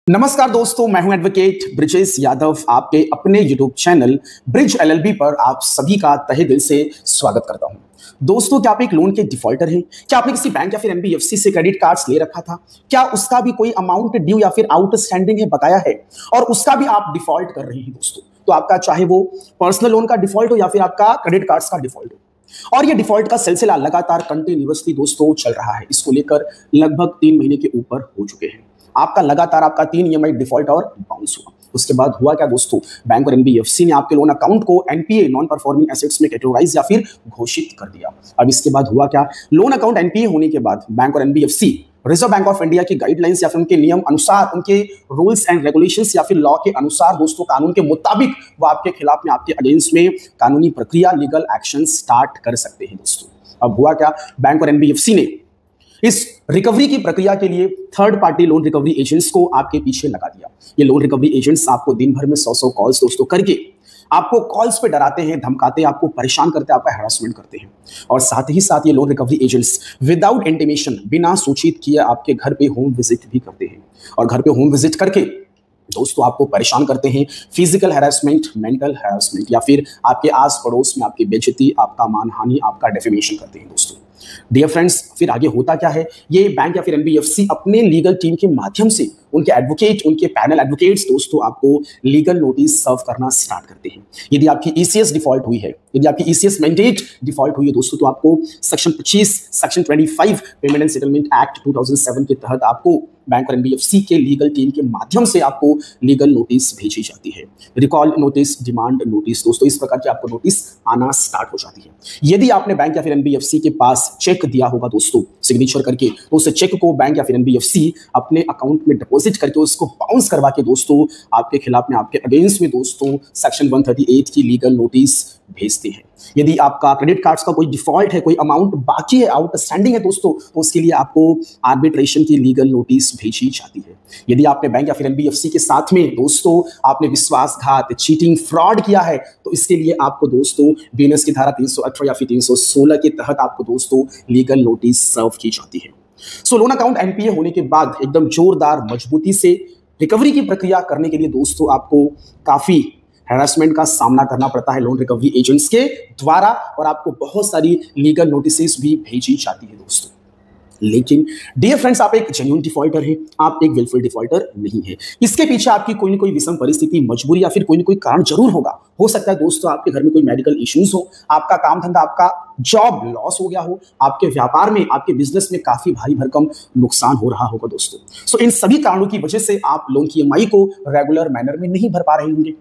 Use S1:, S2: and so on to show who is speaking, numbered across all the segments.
S1: नमस्कार दोस्तों, मैं हूं एडवोकेट ब्रिजेश यादव। आपके अपने यूट्यूब चैनल ब्रिज एलएलबी पर आप सभी का तहे दिल से स्वागत करता हूं। दोस्तों, क्या आप एक लोन के डिफॉल्टर हैं? क्या आपने किसी बैंक या फिर एनबीएफसी से क्रेडिट कार्ड्स ले रखा था? क्या उसका भी कोई अमाउंट ड्यू या फिर आउटस्टैंडिंग है, बकाया है, और उसका भी आप डिफॉल्ट कर रहे हैं दोस्तों? तो आपका चाहे वो पर्सनल लोन का डिफॉल्ट हो या फिर आपका क्रेडिट कार्ड्स का डिफॉल्ट हो, और ये डिफॉल्ट का सिलसिला लगातार कंटिन्यूअसली दोस्तों चल रहा है। इसको लेकर लगभग 3 महीने के ऊपर हो चुके हैं। आपका लगातार आपका 3 ईएमआई डिफॉल्ट और बाउंस हुआ। उसके बाद हुआ क्या दोस्तों? बैंक और एनबीएफसी ने आपके लोन अकाउंट को एनपीए नॉन परफॉर्मिंग एसेट्स में कैटेगराइज या फिर घोषित कर दिया। अब इसके बाद हुआ क्या? लोन अकाउंट एनपीए होने के बाद बैंक और NBFC reserve bank of India की गाइडलाइंस या फिर उनके नियम अनुसार, उनके रूल्स एंड रेगुलेशंस या फिर लॉ के अनुसार दोस्तों, कानून के मुताबिक वो आपके खिलाफ में, आपके अगेंस्ट में कानूनी प्रक्रिया, लीगल एक्शन स्टार्ट कर सकते हैं दोस्तों। अब हुआ क्या? बैंक और एनबीएफसी ने इस रिकवरी की प्रक्रिया के लिए third party loan recovery agents को आपके पीछे लगा दिया। ये लोन रिकवरी एजेंट्स आपको दिन भर में 100 कॉल्स दोस्तों करके आपको कॉल्स पे डराते हैं, धमकाते हैं, आपको परेशान करते हैं, आपका हैरेसमेंट करते हैं। और साथ ही साथ ये loan recovery agents without intimation, बिना सूचित किए आपके घर पे होम विजिट भी करते हैं। और घर पे होम विजिट करके दोस्तों आपको परेशान करते हैं। फिजिकल हैरेसमेंट, मेंटल हैरेसमेंट, या फिर आपके आस पड़ोस में आपकी बेइज्जती, आपका मानहानि, आपका डेफेमेशन करते हैं दोस्तों। डियर फ्रेंड्स, फिर आगे होता क्या है? ये बैंक या फिर एनबीएफसी अपने लीगल टीम के माध्यम से उनके एडवोकेट, उनके पैनल एडवोकेट्स दोस्तों आपको लीगल नोटिस सर्व करना स्टार्ट करते हैं। यदि आपकी ईसीएस डिफॉल्ट हुई है, यदि आपकी ईसीएस मैंडेट डिफॉल्ट हुई है दोस्तों, तो आपको section 25, section 25 payment and settlement act 2007 के तहत आपको बैंक और एनबीएफसी के लीगल टीम के माध्यम से आपको लीगल नोटिस भेजी जाती है। रिकॉल नोटिस, डिमांड नोटिस दोस्तों, इस प्रकार की आपको नोटिस आना स्टार्ट हो जाती है। यदि आपने बैंक या फिर एनबीएफसी के पास चेक दिया होगा दोस्तों सिग्नेचर करके, तो उस चेक को बैंक या फिर एनबीएफसी अपने अकाउंट में डिपॉजिट करके उसको बाउंस करवा के दोस्तों आपके खिलाफ में, आपके अगेंस्ट में दोस्तों सेक्शन 138 की लीगल नोटिस भेजते हैं। यदि आपका क्रेडिट कार्ड्स का कोई डिफॉल्ट है, कोई अमाउंट बाकी है, आउटस्टैंडिंग है दोस्तों, तो उसके लिए आपको आर्बिट्रेशन की लीगल नोटिस भेजी जाती है। यदि आपने बैंक या फिर एनबीएफसी के साथ में दोस्तों आपने विश्वासघात, चीटिंग, फ्रॉड किया है, तो इसके लिए आपको दोस्तों बीएनएस की धारा 318 या फिर 316 के तहत आपको दोस्तों लीगल नोटिस सर्व की जाती है। सो लोन अकाउंट एनपीए होने के बाद एकदम जोरदार मजबूती से रिकवरी की प्रक्रिया करने के लिए दोस्तों आपको काफी हैरेसमेंट का सामना करना पड़ता है लोन रिकवरी एजेंट्स के द्वारा, और आपको बहुत सारी लीगल नोटिसेस भी भेजी जाती है दोस्तों। लेकिन डियर फ्रेंड्स, आप एक जेन्युइन डिफॉल्टर हैं, आप एक विलफुल डिफॉल्टर नहीं है। इसके पीछे आपकी कोई ना कोई विषम परिस्थिति, मजबूरी या फिर कोई ना कोई कारण जरूर होगा। हो सकता है दोस्तों आपके घर में कोई मेडिकल इश्यूज हो, आपका काम धंधा, आपका जॉब लॉस हो गया हो, आपके व्यापार में, आपके बिजनेस में काफी भारी भरकम नुकसान हो रहा होगा दोस्तों। सो इन सभी कारणों की वजह से आप लोन की ईएमआई को रेगुलर मैनर में नहीं भर पा रहे होंगे।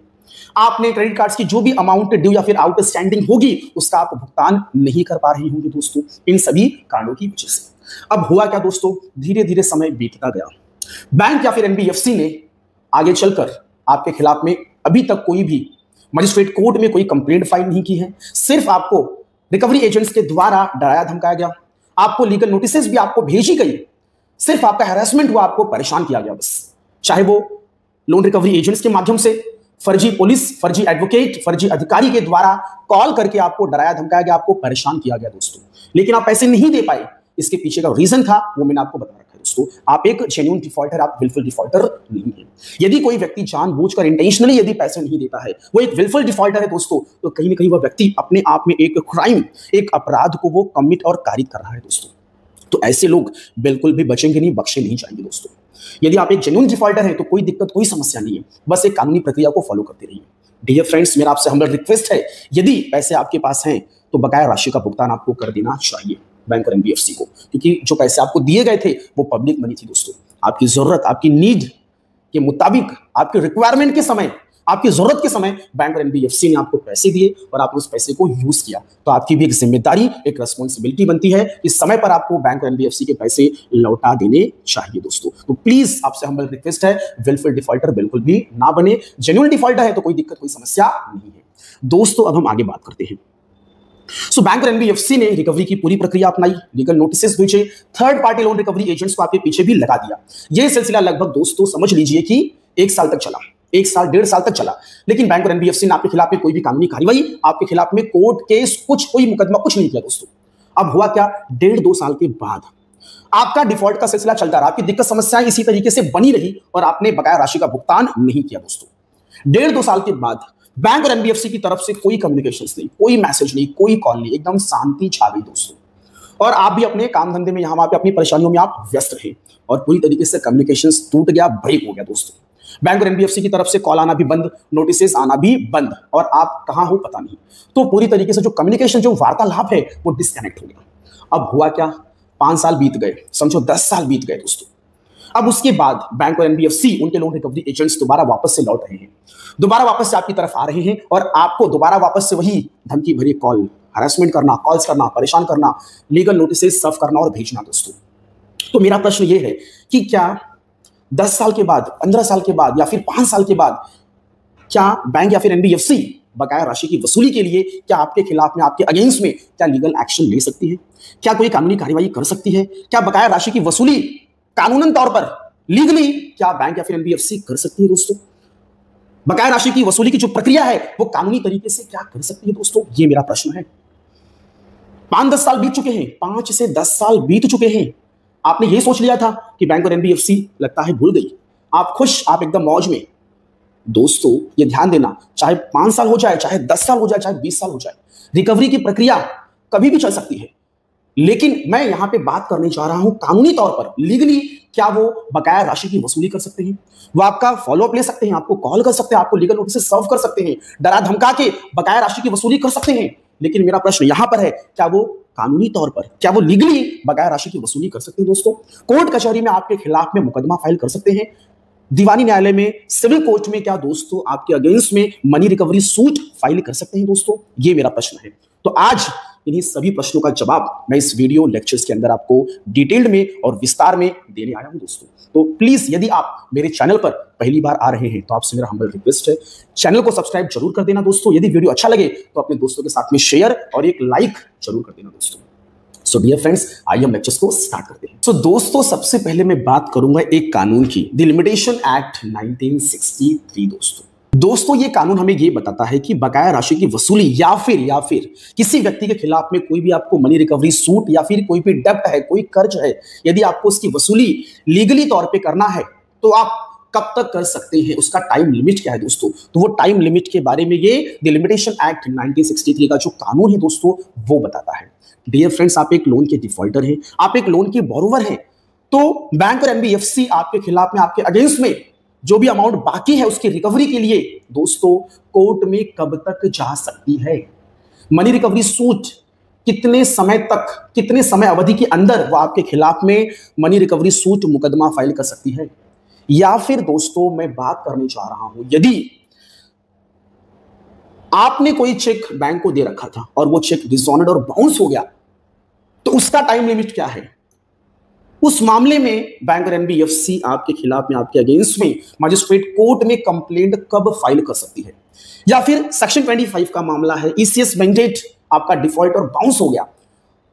S1: आपने क्रेडिट कार्ड्स की जो भी अमाउंट ड्यू या फिर आउटस्टैंडिंग होगी, उसका आप भुगतान नहीं कर पा रहे होंगे दोस्तों, इन सभी कारणों की वजह से। अब हुआ क्या दोस्तों? धीरे धीरे समय बीतता गया। बैंक या फिर एनबीएफसी ने आगे चलकर आपके खिलाफ में अभी तक कोई भी मजिस्ट्रेट कोर्ट में कोई कंप्लेंट फाइल नहीं की है। सिर्फ आपको रिकवरी एजेंट्स के द्वारा डराया धमकाया गया, आपको लीगल नोटिसेस भी आपको भेजी गई, सिर्फ आपका हैरेसमेंट हुआ, आपको परेशान किया गया बस। चाहे वो लोन रिकवरी एजेंट्स के माध्यम से, फर्जी पुलिस, फर्जी एडवोकेट, फर्जी अधिकारी के द्वारा कॉल करके आपको डराया धमकाया गया, आपको परेशान किया गया दोस्तों। लेकिन आप पैसे नहीं दे पाए। इसके पीछे का रीजन था वो मैंने आपको बता रखा है दोस्तों। आप एक जेन्युइन डिफॉल्टर, आप विलफुल डिफॉल्टर नहीं है। यदि कोई व्यक्ति जानबूझकर, इंटेंशनली यदि पैसे नहीं देता है, वो एक विलफुल डिफॉल्टर है दोस्तों, तो कहीं ना कहीं वह व्यक्ति अपने आप में एक क्राइम, एक अपराध को वो कमिट और कारित कर रहा है दोस्तों। तो ऐसे लोग बिल्कुल भी बचेंगे नहीं, बख्शे नहीं जाएंगे दोस्तों। यदि आप एक जेन्युइन डिफॉल्टर हैं तो कोई दिक्कत, कोई समस्या नहीं है, बस एक कानूनी प्रक्रिया को फॉलो करते रहिए। डियर फ्रेंड्स, मेरा आपसे हम्बल रिक्वेस्ट है, यदि पैसे आपके पास हैं तो बकाया राशि का भुगतान आपको कर देना चाहिए बैंक और एनबीएफसी को, क्योंकि जो पैसे आपको दिए गए थे वो पब्लिक मनी थी दोस्तों। आपकी जरूरत, आपकी नीड के मुताबिक, आपके रिक्वायरमेंट के समय, आपकी जरूरत के समय बैंक और एनबीएफसी ने आपको पैसे दिए और आपने उस पैसे को यूज किया। तो आपकी भी एक जिम्मेदारी, एक रेस्पॉन्सिबिलिटी बनती है, इस समय पर आपको बैंक और एनबीएफसी के पैसे लौटा देने चाहिए दोस्तों। तो प्लीज आपसे हम्बल रिक्वेस्ट है, विलफुल डिफॉल्टर बिल्कुल भी ना बने। जेन्युइन डिफॉल्टर है तो कोई दिक्कत, कोई समस्या नहीं है दोस्तों। अब हम आगे बात करते हैं। सो बैंक और एनबीएफसी ने रिकवरी की पूरी प्रक्रिया अपनाई, लीगल नोटिसेस भेजे, third party loan recovery agents को आपके पीछे भी लगा दिया। यह सिलसिला लगभग दोस्तों समझ लीजिए कि 1 साल तक चला, 1 साल 1.5 साल तक चला। लेकिन बैंक और एनबीएफसी ने आपके खिलाफ में कोई भी कानूनी कार्रवाई, आपके खिलाफ में कोर्ट केस, कुछ कोई मुकदमा, कुछ नहीं किया दोस्तों। अब हुआ क्या? 1.5-2 साल के बाद आपका डिफॉल्ट का सिलसिला चलता रहा, आपकी दिक्कत समस्याएं इसी तरीके से बनी रही और आपने बकाया राशि का भुगतान नहीं किया दोस्तों। 1.5-2 साल के बाद बैंक और एनबीएफसी की तरफ से कोई कम्युनिकेशन नहीं, कोई मैसेज नहीं, कोई कॉल नहीं, एकदम शांति छा गई दोस्तों। और आप भी अपने काम धंधे में, यहां वहां पे अपनी परेशानियों में आप व्यस्त रहे और पूरी तरीके से कम्युनिकेशन टूट गया, ब्रेक हो गया दोस्तों। बैंक और एनबीएफसी की तरफ से कॉल आना भी बंद, नोटिसेस आना भी बंद, और आप कहां हो पता नहीं। तो पूरी तरीके से जो कम्युनिकेशन, जो वार्तालाप है, वो डिस्कनेक्ट हो गया। अब हुआ क्या, 5 साल बीत गए, समझो 10 साल बीत गए दोस्तों। अब उसके बाद बैंक और एनबीएफसी, उनके लोन रिकवरी एजेंट्स दोबारा वापस से लौट रहे हैं, दोबारा वापस से आपकी तरफ आ रहे हैं और आपको दोबारा वापस से वही धमकी भरी कॉल, हरासमेंट करना, कॉल्स करना, परेशान करना, लीगल नोटिसेस सर्व करना और भेजना दोस्तों। तो मेरा प्रश्न ये है कि क्या 10 साल के बाद, 15 साल के बाद या फिर 5 साल के बाद क्या बैंक या फिर एनबीएफसी बकाया राशि की वसूली के लिए क्या आपके खिलाफ में, आपके अगेंस्ट में क्या लीगल एक्शन ले सकती है? क्या कोई कानूनी कार्यवाही कर सकती है? क्या बकाया राशि की वसूली कानूनन तौर पर, लीगली, क्या बैंक या फिर एनबीएफसी कर सकती है दोस्तों? बकाया राशि की वसूली की जो प्रक्रिया है वो कानूनी तरीके से क्या कर सकती है दोस्तों? ये मेरा प्रश्न है। 5-10 साल बीत चुके हैं, 5 से 10 साल बीत चुके हैं। आपने ये सोच लिया था कि बैंक और एनबीएफसी लगता है भूल गई, आप खुश, आप एकदम मौज में। दोस्तों ये ध्यान देना, चाहे 5 साल हो जाए, चाहे 10 साल हो जाए, चाहे 20 साल हो जाए, रिकवरी की प्रक्रिया कभी भी चल सकती है। लेकिन मैं यहां पे बात करने जा रहा हूं कानूनी तौर पर, लीगली क्या वो बकाया राशि की वसूली कर सकते हैं? वो आपका फॉलोअप ले सकते हैं, आपको कॉल कर सकते हैं, आपको लीगल नोटिस सर्व कर सकते हैं, डरा धमका के बकाया राशि की वसूली कर सकते हैं। लेकिन मेरा प्रश्न यहां पर है, क्या वो कानूनी तौर पर, क्या वो लीगली बकाया राशि की वसूली कर सकते हैं दोस्तों? कोर्ट कचहरी में आपके खिलाफ में मुकदमा फाइल कर सकते हैं, दीवानी न्यायालय में, सिविल कोर्ट में क्या दोस्तों आपके अगेंस्ट में मनी रिकवरी सूट फाइल कर सकते हैं दोस्तों? ये मेरा प्रश्न है। तो आज इन्हीं सभी प्रश्नों का जवाब मैं इस वीडियो लेक्चर्स के अंदर आपको डिटेल्ड में और विस्तार में देने आया हूं दोस्तों। तो प्लीज यदि आप मेरे चैनल पर पहली बार आ रहे हैं तो आपसे मेरा हम्बल रिक्वेस्ट है, चैनल को सब्सक्राइब जरूर कर देना दोस्तों। यदि वीडियो अच्छा लगे तो अपने दोस्तों के साथ में शेयर और एक लाइक जरूर कर देना दोस्तों। सो डियर फ्रेंड्स, आइए हम लेक्चर्स को स्टार्ट करते हैं। सो दोस्तों सबसे पहले मैं बात करूंगा एक कानून की, द लिमिटेशन एक्ट 1963 दोस्तों ये कानून हमें ये बताता है कि बकाया राशि की वसूली या फिर किसी व्यक्ति के खिलाफ में कोई भी आपको मनी रिकवरी सूट या फिर कोई भी डेब्ट है, कोई कर्ज है, यदि आपको उसकी वसूली लीगली तौर पे करना है तो आप कब तक कर सकते हैं, उसका टाइम लिमिट क्या है दोस्तों? तो वो टाइम लिमिट के बारे में ये द लिमिटेशन एक्ट 1963 का जो कानून है दोस्तों वो बताता है। डियर फ्रेंड्स, आप एक लोन के डिफॉल्टर हैं, आप एक लोन के बोरोवर हैं, तो बैंक और एनबीएफसी आपके खिलाफ में, आपके अगेंस्ट में जो भी अमाउंट बाकी है उसकी रिकवरी के लिए दोस्तों कोर्ट में कब तक जा सकती है? मनी रिकवरी सूट कितने समय तक, कितने समय अवधि के अंदर वो आपके खिलाफ में मनी रिकवरी सूट मुकदमा फाइल कर सकती है? या फिर दोस्तों मैं बात करने जा रहा हूं, यदि आपने कोई चेक बैंक को दे रखा था और वो चेक डिसऑनर्ड और बाउंस हो गया तो उसका टाइम लिमिट क्या है? उस मामले में बैंक और एनबीएफसी आपके खिलाफ में, आपके अगेंस्ट में मजिस्ट्रेट कोर्ट में कंप्लेंट कब फाइल कर सकती है? या फिर सेक्शन 25 का मामला है, ईसीएस मैंडेट आपका डिफॉल्ट और बाउंस हो गया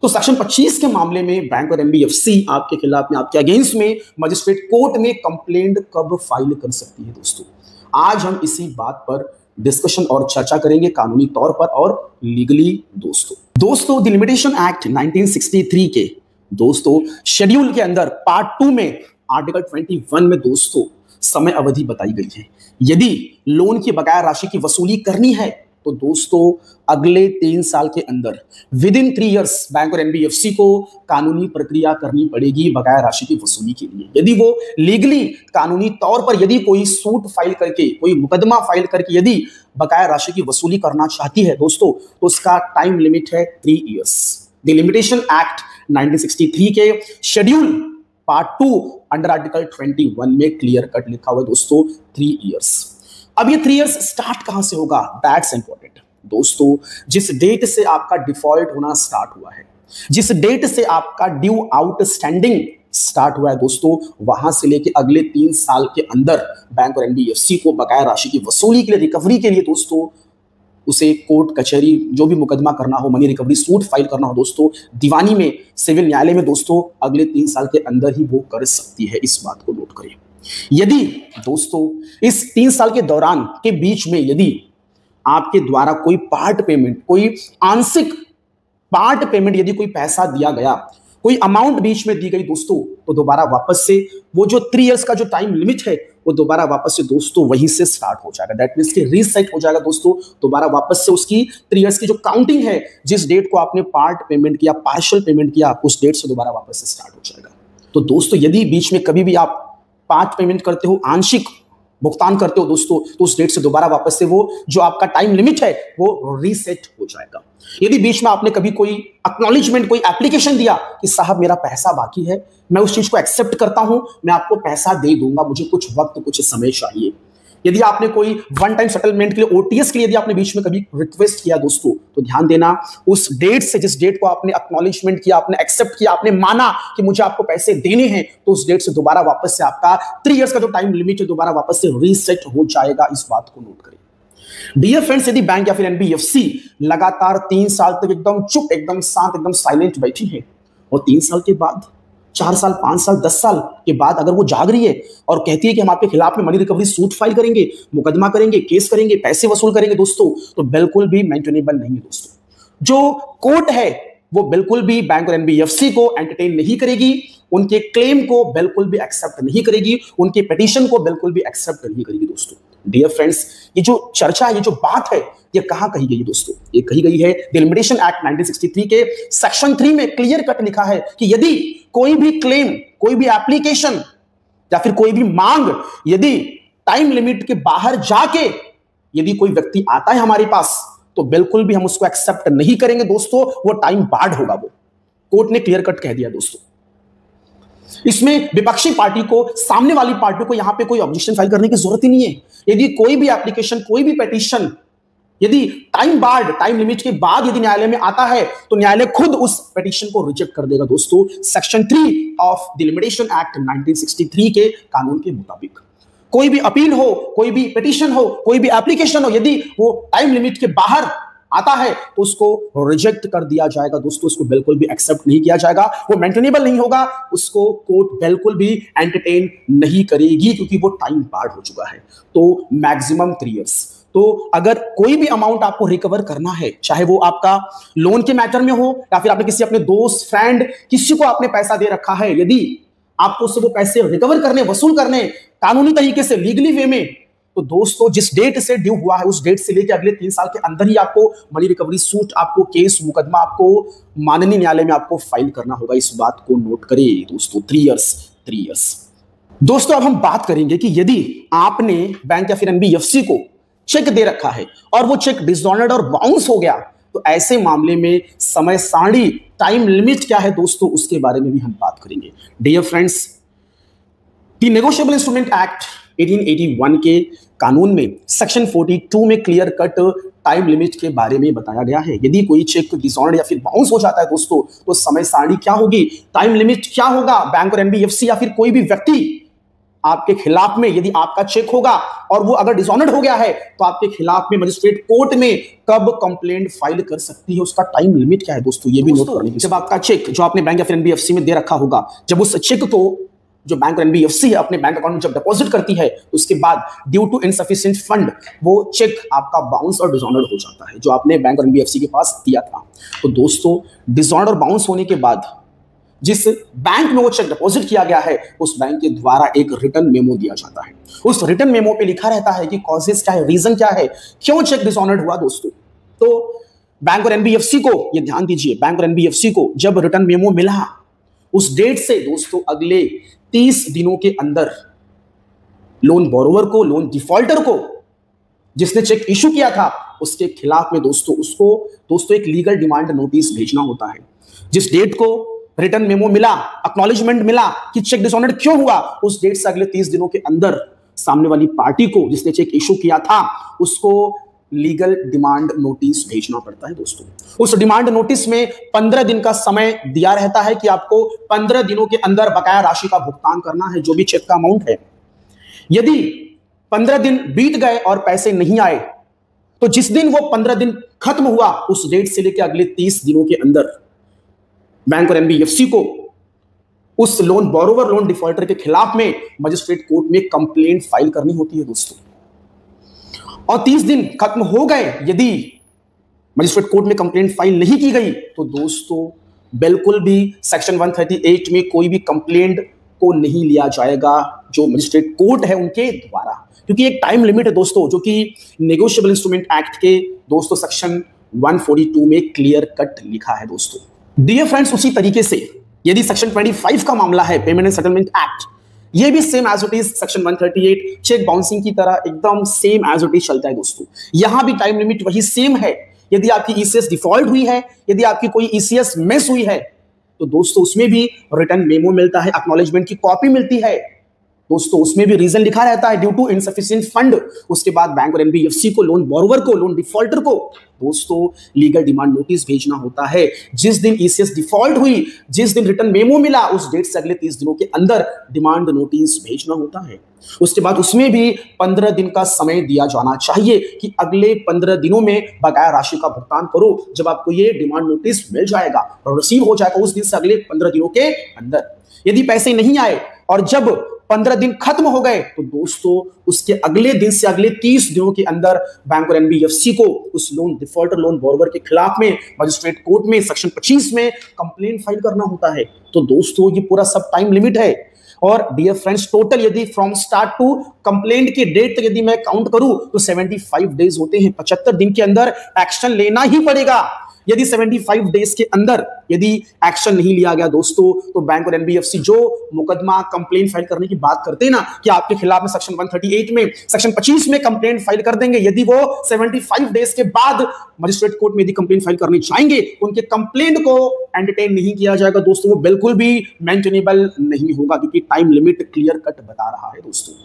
S1: तो सेक्शन 25 के मामले में बैंक और एनबीएफसी आपके खिलाफ में, आपके अगेंस्ट में मजिस्ट्रेट कोर्ट में कंप्लेंट कब फाइल कर सकती है दोस्तों? आज हम इसी बात पर डिस्कशन और चर्चा करेंगे कानूनी तौर पर और लीगली दोस्तों द लिमिटेशन एक्ट 1963 के दोस्तों शेड्यूल के अंदर पार्ट 2 में आर्टिकल 21 में दोस्तों समय अवधि बताई गई है। यदि लोन की बकाया राशि की वसूली करनी है तो दोस्तों अगले 3 साल के अंदर विद इन 3 इयर्स बैंक और एनबीएफसी को कानूनी प्रक्रिया करनी पड़ेगी बकाया राशि की वसूली के लिए। यदि वो लीगली, कानूनी तौर पर यदि कोई सूट फाइल करके, कोई मुकदमा फाइल करके यदि बकाया राशि की वसूली करना चाहती है दोस्तों तो उसका टाइम लिमिट है 3 इयर्स। द लिमिटेशन एक्ट 1963 के शेड्यूल पार्ट 2 अंडर आर्टिकल 21 में क्लियर कट लिखा हुआ है दोस्तों 3 इयर्स। अब ये 3 इयर्स स्टार्ट कहां से होगा? दैट्स इंपॉर्टेंट दोस्तों। जिस डेट से आपका डिफॉल्ट होना स्टार्ट हुआ है, जिस डेट से आपका ड्यू आउटस्टैंडिंग स्टार्ट हुआ है दोस्तों, वहां से लेके अगले 3 साल के अंदर बैंक और एनबीएफसी को बकाया राशि की वसूली के लिए, रिकवरी के लिए दोस्तों उसे कोर्ट कचहरी जो भी मुकदमा करना हो, मनी रिकवरी सूट फाइल करना हो दोस्तों, दीवानी में, सिविल न्यायालय में दोस्तों अगले 3 साल के अंदर ही वो कर सकती है। इस बात को नोट करें। यदि दोस्तों इस 3 साल के दौरान के बीच में यदि आपके द्वारा कोई पार्ट पेमेंट, कोई आंशिक पार्ट पेमेंट यदि कोई पैसा दिया गया कोई अमाउंट बीच में दी गई दोस्तों, तो दोबारा वापस से वो जो 3 इयर्स का जो टाइम लिमिट है वो दोबारा वापस से दोस्तों वहीं से स्टार्ट हो जाएगा। दैट मींस कि रीसेट हो जाएगा दोस्तों। दोबारा वापस से उसकी 3 इयर्स की जो काउंटिंग है, जिस डेट को आपने पार्ट पेमेंट किया, पार्शियल पेमेंट किया, उस डेट से दोबारा वापस से स्टार्ट हो जाएगा। तो दोस्तों यदि बीच में कभी भी आप पार्ट पेमेंट करते हो, आंशिक भुगतान करते हो दोस्तों, तो उस डेट से दोबारा वापस से वो जो आपका टाइम लिमिट है वो रीसेट हो जाएगा। यदि बीच में आपने कभी कोई एक्नॉलेजमेंट, कोई एप्लीकेशन दिया कि साहब मेरा पैसा बाकी है, मैं उस चीज को एक्सेप्ट करता हूं, मैं आपको पैसा दे दूंगा, मुझे कुछ वक्त, कुछ समय चाहिए। यदि आपने कोई वन टाइम सेटलमेंट के लिए, ओटीएस के लिए यदि आपने बीच में कभी रिक्वेस्ट किया दोस्तों, तो ध्यान देना उस डेट से, जिस डेट को आपने एक्नॉलेजमेंट किया, आपने एक्सेप्ट किया, आपने माना कि मुझे आपको पैसे देने हैं, तो उस डेट से दोबारा वापस से आपका 3 इयर्स का जो टाइम लिमिट है दोबारा वापस से रीसेट हो जाएगा। इस बात को नोट करें। डियर फ्रेंड्स, यदि बैंक या फिर एनबीएफसी लगातार 3 साल तक एकदम चुप, एकदम शांत, एकदम साइलेंट बैठी है और 3 साल के बाद, 4 साल, 5 साल, 10 साल के बाद अगर वो जाग रही है और कहती है कि हम आपके खिलाफ में मनी रिकवरी सूट फाइल करेंगे, मुकदमा करेंगे, केस करेंगे, पैसे वसूल करेंगे दोस्तों, तो बिल्कुल भी मेंटेनेबल नहीं है दोस्तों। जो कोर्ट है वो बिल्कुल भी बैंक और एनबीएफसी को एंटरटेन नहीं करेगी, उनके क्लेम को बिल्कुल भी एक्सेप्ट नहीं करेगी, उनके पिटीशन को बिल्कुल भी एक्सेप्ट नहीं करेगी दोस्तों। डियर फ्रेंड्स, ये जो चर्चा, ये जो बात है, ये कहां कही गई है दोस्तों? ये कही गई है डिलिमिटेशन एक्ट 1963 के सेक्शन 3 में क्लियर कट लिखा है कि यदि कोई भी क्लेम, कोई भी एप्लीकेशन या फिर कोई भी मांग यदि टाइम लिमिट के बाहर जाके यदि कोई व्यक्ति आता है हमारे पास, तो बिल्कुल भी हम उसको एक्सेप्ट नहीं करेंगे दोस्तों, वो टाइम बार्ड होगा। वो कोर्ट ने क्लियर कट कह दिया दोस्तों। इसमें विपक्षी पार्टी को, सामने वाली पार्टी को यहां पे कोई ऑब्जेक्शन फाइल करने की जरूरत ही नहीं है। यदि कोई भी एप्लीकेशन, कोई भी पिटीशन यदि टाइम बार्ड, टाइम लिमिट के बाद यदि न्यायालय में आता है, तो न्यायालय खुद उस पिटीशन को रिजेक्ट कर देगा दोस्तों, सेक्शन 3 ऑफ डिलिमिटेशन एक्ट 1963 के कानून के मुताबिक। कोई भी अपील हो, कोई भी पिटीशन हो, कोई भी एप्लीकेशन हो, यदि वो टाइम लिमिट के बाहर आता है तो उसको रिजेक्ट कर दिया जाएगा दोस्तों, उसको बिल्कुल भी एक्सेप्ट नहीं किया जाएगा, वो मेंटेनेबल नहीं होगा, उसको कोर्ट बिल्कुल भी एंटरटेन नहीं करेगी, क्योंकि वो टाइम बार्ड हो चुका है। तो मैक्सिमम 3 इयर्स। तो अगर कोई भी अमाउंट आपको रिकवर करना है, चाहे वो आपका लोन के मैटर में हो या फिर आपने किसी अपने दोस्त, फ्रेंड, किसी को आपने पैसा दे रखा है, यदि आपको उससे वो पैसे रिकवर करने, वसूल करने कानूनी तरीके से, लीगली वे में, तो दोस्तों जिस डेट से ड्यू हुआ है उस डेट से लेकर अगले 3 साल के अंदर ही आपको मनी रिकवरी सूट, आपको केस, मुकदमा आपको माननीय न्यायालय में आपको फाइल करना होगा। इस बात को नोट करें दोस्तों। 3 इयर्स। दोस्तों अब हम बात करेंगे कि यदि आपने बैंक या फिर एनबीएफसी को चेक दे रखा है और वो चेक डिसऑनर्ड और बाउंस हो गया, तो ऐसे मामले में समय सारणी, टाइम लिमिट क्या है दोस्तों, उसके बारे में भी हम बात करेंगे। Dear friends, the negotiable instrument act 1881 के कानून में सेक्शन 42 में क्लियर कट टाइम लिमिट के बारे में बताया गया है। यदि कोई चेक डिसऑनर्ड या फिर बाउंस हो जाता है दोस्तों, तो समय सारणी क्या होगी, टाइम लिमिट क्या होगा। बैंक और एनबीएफसी या फिर कोई भी व्यक्ति आपके खिलाफ में, यदि आपका चेक होगा और वो अगर डिसऑनर्ड हो गया है, तो आपके खिलाफ में मजिस्ट्रेट कोर्ट में कब कंप्लेंट फाइल कर सकती है, उसका टाइम लिमिट क्या है दोस्तों, ये भी नोट कर लीजिए। जब आपका चेक जो आपने बैंक या फिर एनबीएफसी में दे रखा होगा, जब उस चेक को जो बैंक और एनबीएफसी है अपने बैंक अकाउंट में जब डिपॉजिट करती है, उसके बाद ड्यू टू इनसफिशिएंट फंड वो चेक आपका बाउंस और डिसऑनर्ड हो जाता है, जो आपने बैंक और एनबीएफसी के पास दिया था। तो दोस्तों डिसऑनर्ड और बाउंस होने के बाद जिस बैंक में वो चेक डिपॉजिट किया गया है, उस बैंक के द्वारा एक रिटर्न मेमो दिया जाता है। उस रिटर्न मेमो पे लिखा रहता है कि कॉजेस क्या है, रीजन क्या है, क्यों चेक डिसऑनर्ड हुआ दोस्तों। तो बैंक और एनबीएफसी को, ये ध्यान दीजिए, बैंक और एनबीएफसी को जब रिटर्न मेमो मिला, उस डेट से दोस्तों अगले 30 दिनों के अंदर लोन बोरोवर को, लोन डिफॉल्टर को, जिसने चेक इशू किया था, उसके खिलाफ में दोस्तों उसको दोस्तों एक लीगल डिमांड नोटिस भेजना होता है। जिस डेट को रिटर्न मेमो मिला, एक्नॉलेजमेंट मिला कि चेक डिसऑनर्ड क्यों हुआ, उस डेट से अगले 30 दिनों के अंदर सामने वाली पार्टी को, जिसने चेक इशू किया था, उसको लीगल डिमांड नोटिस भेजना पड़ता है दोस्तों। उस डिमांड नोटिस में 15 दिन का समय दिया रहता है कि आपको 15 दिनों के अंदर बकाया राशि का भुगतान करना है, जो भी चेक का अमाउंट है। यदि 15 दिन बीत गए और पैसे नहीं आए, तो जिस दिन वो 15 दिन खत्म हुआ, उस डेट से लेकर अगले 30 दिनों के अंदर बैंक और एनबीएफसी को उस लोन बोरोवर, लोन डिफॉल्टर के खिलाफ में मजिस्ट्रेट कोर्ट में कंप्लेंट फाइल करनी होती है दोस्तों। और 30 दिन खत्म हो गए, यदि मजिस्ट्रेट कोर्ट में कंप्लेंट फाइल नहीं की गई, तो दोस्तों बिल्कुल भी सेक्शन 138 में कोई भी कंप्लेंट को नहीं लिया जाएगा जो मजिस्ट्रेट कोर्ट है उनके द्वारा, क्योंकि एक टाइम लिमिट है दोस्तों, जो कि नेगोशिएबल इंस्ट्रूमेंट एक्ट के दोस्तों सेक्शन 142 में क्लियर कट लिखा है दोस्तों। डियर फ्रेंड्स, उसी तरीके से यदि सेक्शन 25 का मामला है, पेमेंट एंड सेटलमेंट एक्ट, ये भी same as it is section 138 cheque bouncing की तरह एकदम सेम एज इट इज चलता है दोस्तों। यहां भी टाइम लिमिट वही सेम है। यदि आपकी ईसीएस डिफॉल्ट हुई है, यदि आपकी कोई ईसीएस मिस हुई है, तो दोस्तों उसमें भी रिटर्न मेमो मिलता है, एक्नॉलेजमेंट की कॉपी मिलती है दोस्तों, उसमें भी रीजन लिखा रहता है ड्यू टू इनसफिशिएंट फंड। उसके बाद बैंक और एनबीएफसी को, लोन बोरोवर को, लोन डिफॉल्टर को दोस्तों लीगल डिमांड नोटिस भेजना होता है। जिस दिन ईसीएस डिफॉल्ट हुई, जिस दिन रिटर्न मेमो मिला, उस डेट से अगले 30 दिनों के अंदर डिमांड नोटिस भेजना होता है। उसके बाद उसमें भी 15 दिन का समय दिया जाना चाहिए कि अगले 15 दिनों में बकाया राशि का भुगतान करो। जब आपको ये डिमांड नोटिस मिल जाएगा और रिसीव हो जाएगा उस दिन से अगले 15 दिनों के अंदर, यदि पैसे नहीं आए और जब 15 दिन खत्म हो गए, तो दोस्तों उसके अगले दिन से अगले 30 दिनों के अंदर बैंक और एनबीएफसी को उस लोन डिफॉल्टर, लोन बोरोवर के खिलाफ में मजिस्ट्रेट कोर्ट में सेक्शन 25 में कंप्लेंट फाइल करना होता है। तो दोस्तों ये पूरा सब टाइम लिमिट है। और डियर फ्रेंड्स, टोटल यदि फ्रॉम स्टार्ट टू कंप्लेंट की डेट तक यदि मैं काउंट करूं तो 75 डेज होते हैं। 75 दिन के अंदर एक्शन लेना ही पड़ेगा। यदि 75 डेज के अंदर यदि एक्शन नहीं लिया गया दोस्तों, तो बैंक और एनबीएफसी जो मुकदमा कंप्लेंट फाइल करने की बात करते हैं ना कि आपके खिलाफ में सेक्शन 138 में, सेक्शन 25 में कंप्लेंट फाइल कर देंगे, यदि वो 75 डेज के बाद मजिस्ट्रेट कोर्ट में यदि कंप्लेंट फाइल करने जाएंगे, उनके कंप्लेंट को एंटरटेन नहीं किया जाएगा दोस्तों, वो बिल्कुल भी मेंटेनेबल नहीं होगा, क्योंकि टाइम लिमिट क्लियर कट बता रहा है दोस्तों।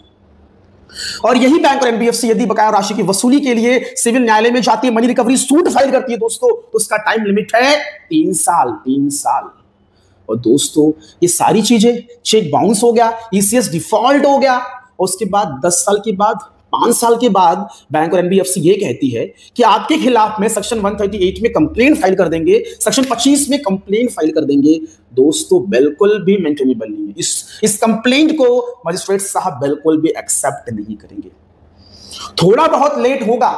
S1: और यही बैंक और एनबीएफसी यदि बकाया राशि की वसूली के लिए सिविल न्यायालय में जाती है, मनी रिकवरी सूट फाइल करती है दोस्तों, तो उसका टाइम लिमिट है 3 साल। 3 साल। और दोस्तों ये सारी चीजें, चेक बाउंस हो गया, ईसीएस डिफॉल्ट हो गया, और उसके बाद 10 साल के बाद, 5 साल के बाद बैंक और एनबीएफसी ये कहती है कि आपके खिलाफ में सेक्शन 138 में कंप्लेंट फाइल कर देंगे, सेक्शन 25 में कंप्लेंट फाइल कर देंगे। दोस्तों बिल्कुल भी मेंटेनेबल नहीं है। इस कंप्लेंट को मजिस्ट्रेट साहब बिल्कुल भी एक्सेप्ट नहीं करेंगे। थोड़ा बहुत लेट होगा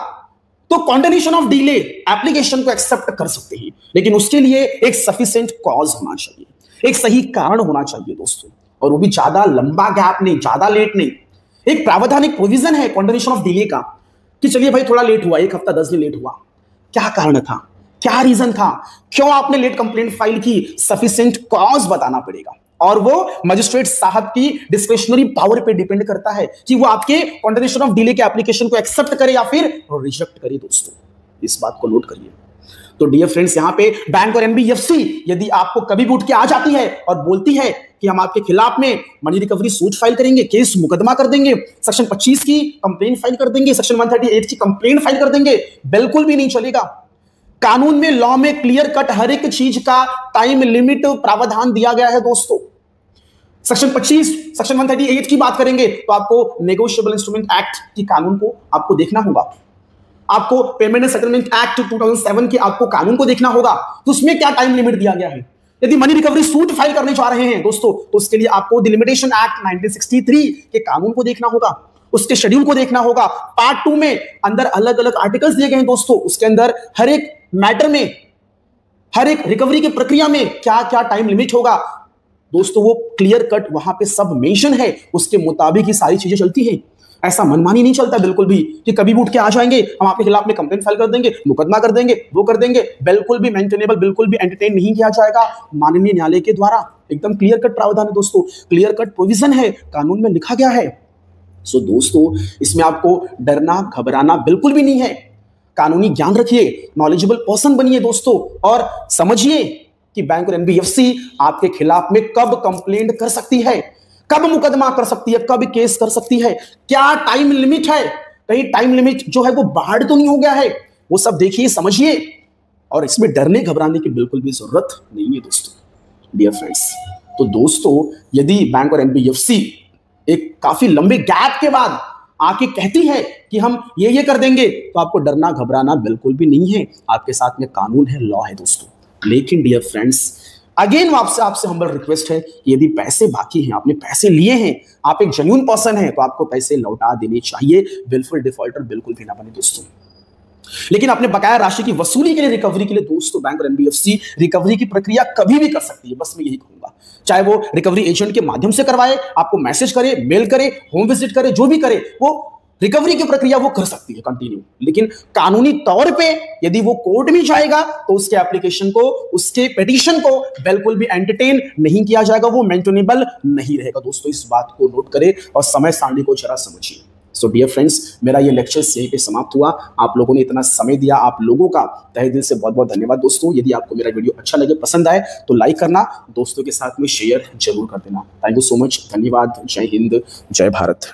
S1: तो कॉन्डिनेशन ऑफ डिले एप्लीकेशन को एक्सेप्ट कर सकते हैं, लेकिन उसके लिए एक सफिशिएंट कॉज होना चाहिए, एक सही कारण होना चाहिए दोस्तों, और वो भी ज्यादा लंबा गैप नहीं, ज्यादा लेट नहीं। एक प्रावधानिक प्रोविजन है कॉन्डिनेशन ऑफ डिले का कि चलिए भाई थोड़ा लेट हुआ, 1 हफ्ता 10 दिन लेट हुआ, क्या कारण था, क्या रीजन था, क्यों आपने लेट कंप्लेंट फाइल की, सफिशिएंट कॉज बताना पड़ेगा। और वो मजिस्ट्रेट साहब की डिस्क्रिशनरी पावर पे डिपेंड करता है कि वो आपके कॉन्डिनेशन ऑफ डिले के एप्लीकेशन को एक्सेप्ट करे या फिर रिजेक्ट करे दोस्तों, इस बात को नोट करिए। तो डियर फ्रेंड्स, यहां पे बैंक और एनबीएफसी यदि आपको कभी भी उठ के आ जाती है और बोलती है कि हम आपके खिलाफ में मनी रिकवरी सूट फाइल करेंगे, केस मुकदमा कर देंगे, सेक्शन 25 की कंप्लेंट फाइल कर देंगे, सेक्शन 138 की कंप्लेंट फाइल कर देंगे, बिल्कुल भी नहीं चलेगा। कानून में, लॉ में क्लियर कट हर एक चीज का टाइम लिमिट प्रावधान दिया गया है दोस्तों। सेक्शन 25, सेक्शन 138 की बात करेंगे तो आपको नेगोशिएबल इंस्ट्रूमेंट एक्ट की कानून को आपको देखना होगा, आपको पेमेंट एंड सेटलमेंट एक्ट 2007 के आपको कानून को देखना होगा, तो उसमें क्या टाइम लिमिट दिया गया है। यदि मनी रिकवरी सूट फाइल करने जा रहे हैं दोस्तों, तो उसके लिए आपको डिलिमिटेशन एक्ट 1963 के कानून को देखना होगा, उसके शेड्यूल को देखना होगा। पार्ट 2 में अंदर अलग अलग आर्टिकल्स दिए गए हैं दोस्तों, उसके अंदर हर एक मैटर में, हर एक रिकवरी की प्रक्रिया में क्या क्या टाइम लिमिट होगा दोस्तों, वो क्लियर कट वहां पे सब मेंशन है, उसके मुताबिक ही सारी चीजें चलती हैं। ऐसा मनमानी नहीं चलता बिल्कुल भी कि कभी भी उठ के आ जाएंगे, हम आपके खिलाफ में कंप्लेंट फाइल कर देंगे, मुकदमा कर देंगे, वो कर देंगे, बिल्कुल भी मेंटेनेबल, बिल्कुल भी एंटरटेन नहीं किया जाएगा माननीय न्यायालय के द्वारा। एकदम क्लियर कट प्रावधान है दोस्तों, क्लियर कट प्रोविजन है, कानून में लिखा गया है। सो दोस्तों इसमें आपको डरना घबराना बिल्कुल भी नहीं है। कानूनी ज्ञान रखिए, नॉलेजेबल पर्सन बनिए दोस्तों, और समझिए कि बैंक और एनबीएफसी आपके खिलाफ में कब कंप्लेंट कर सकती है, कब मुकदमा कर सकती है, कब केस कर सकती है, क्या टाइम लिमिट है, कहीं टाइम लिमिट जो है वो बाहर तो नहीं हो गया है, वो सब देखिए, समझिए, और इसमें डरने घबराने की बिल्कुल भी जरूरत नहीं है दोस्तों, डियर फ्रेंड्स। तो दोस्तों यदि बैंक और एनबीएफसी एक काफी लंबे गैप के बाद आके कहती है कि हम ये कर देंगे, तो आपको डरना घबराना बिल्कुल भी नहीं है, आपके साथ में कानून है, लॉ है दोस्तों। लेकिन डियर फ्रेंड्स, अगेन आपसे हम्बल रिक्वेस्ट है, यदि पैसे बाकी हैं, आपने पैसे लिए हैं, आप एक जेन्युइन पर्सन हैं, तो आपको पैसे लौटा देने चाहिए। विलफुल डिफॉल्टर बिल्कुल भी ना बने दोस्तों। लेकिन अपने बकाया राशि की वसूली के लिए, रिकवरी के लिए दोस्तों बैंक और एनबीएफसी रिकवरी की प्रक्रिया कभी भी कर सकती है। बस मैं यही कहूंगा, चाहे वो रिकवरी एजेंट के माध्यम से करवाए, आपको मैसेज करे, मेल करे, होम विजिट करे, जो भी करे, वो रिकवरी की प्रक्रिया वो कर सकती है कंटिन्यू। लेकिन कानूनी तौर पे यदि वो कोर्ट में जाएगा तो उसके एप्लीकेशन को, उसके पिटीशन को बिल्कुल भी एंटरटेन नहीं किया जाएगा, वो मेंटेनेबल नहीं रहेगा। दोस्तों इस बात को नोट करें और समय सारणी को जरा समझिए। सो डियर फ्रेंड्स, मेरा ये लेक्चर यहीं पे समाप्त हुआ। आप लोगों ने इतना समय दिया, आप लोगों का तहे दिल से बहुत बहुत धन्यवाद। दोस्तों यदि आपको मेरा वीडियो अच्छा लगे, पसंद आए तो लाइक करना, दोस्तों के साथ में शेयर जरूर कर देना। थैंक यू सो मच, धन्यवाद। जय हिंद, जय भारत।